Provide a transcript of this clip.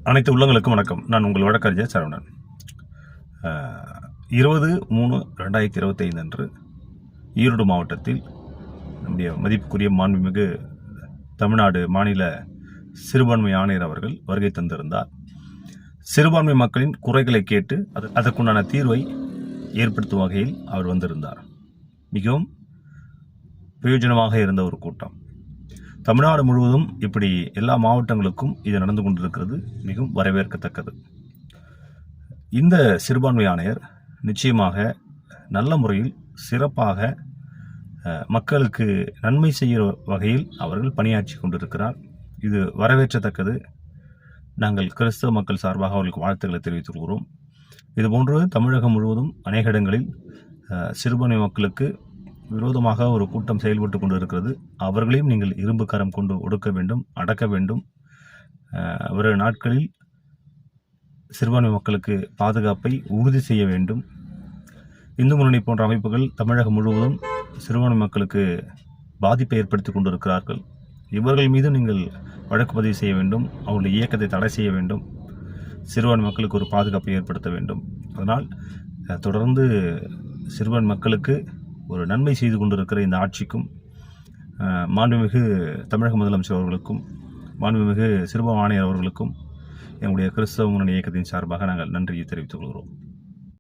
அனைத்து உள்ளங்களுக்கும் வணக்கம். நான் உங்கள் வழக்கறிஞர் சரவணன். 20/3/2025 அன்று ஈரோடு மாவட்டத்தில் நம்முடைய மதிப்புக்குரிய மாண்புமிகு தமிழ்நாடு மாநில சிறுபான்மை ஆணையர் அவர்கள் வருகை தந்திருந்தார். சிறுபான்மை மக்களின் குறைகளை கேட்டு அதற்குண்டான தீர்வை ஏற்படுத்தும் வகையில் அவர் வந்திருந்தார். மிகவும் பிரயோஜனமாக இருந்த ஒரு கூட்டம். தமிழ்நாடு முழுவதும் இப்படி எல்லா மாவட்டங்களுக்கும் இது நடந்து கொண்டிருக்கிறது. மிகவும் வரவேற்கத்தக்கது. இந்த சிறுபான்மை ஆணையர் நிச்சயமாக நல்ல முறையில் சிறப்பாக மக்களுக்கு நன்மை செய்கிற வகையில் அவர்கள் பணியாற்றி கொண்டிருக்கிறார். இது வரவேற்றத்தக்கது. நாங்கள் கிறிஸ்தவ மக்கள் சார்பாக அவர்களுக்கு வாழ்த்துக்களை தெரிவித்துக் கொள்கிறோம். இதுபோன்று தமிழகம் முழுவதும் அநேக இடங்களில் சிறுபான்மை மக்களுக்கு விரோதமாக ஒரு கூட்டம் செயல்பட்டு கொண்டு இருக்கிறது. அவர்களையும் நீங்கள் இரும்பு கரம் கொண்டு ஒடுக்க வேண்டும், அடக்க வேண்டும். வரும் நாட்களில் சிறுபான்மை மக்களுக்கு பாதுகாப்பை உறுதி செய்ய வேண்டும். இந்து முன்னணி போன்ற அமைப்புகள் தமிழகம் முழுவதும் சிறுபான்மை மக்களுக்கு பாதிப்பை ஏற்படுத்தி கொண்டிருக்கிறார்கள். இவர்கள் மீது நீங்கள் வழக்கு பதிவு செய்ய வேண்டும். அவருடைய இயக்கத்தை தடை செய்ய வேண்டும். சிறுபான்மை மக்களுக்கு ஒரு பாதுகாப்பை ஏற்படுத்த வேண்டும். அதனால் தொடர்ந்து சிறுபான்மை மக்களுக்கு ஒரு நன்மை செய்து கொண்டிருக்கிற இந்த ஆட்சிக்கும் மாண்புமிகு தமிழக முதலமைச்சர் அவர்களுக்கும் மாண்புமிகு சிறுபான்மை ஆணையர் அவர்களுக்கும் எங்களுடைய கிறிஸ்தவ முன்னணி இயக்கத்தின் சார்பாக நாங்கள் நன்றியை தெரிவித்துக் கொள்கிறோம்.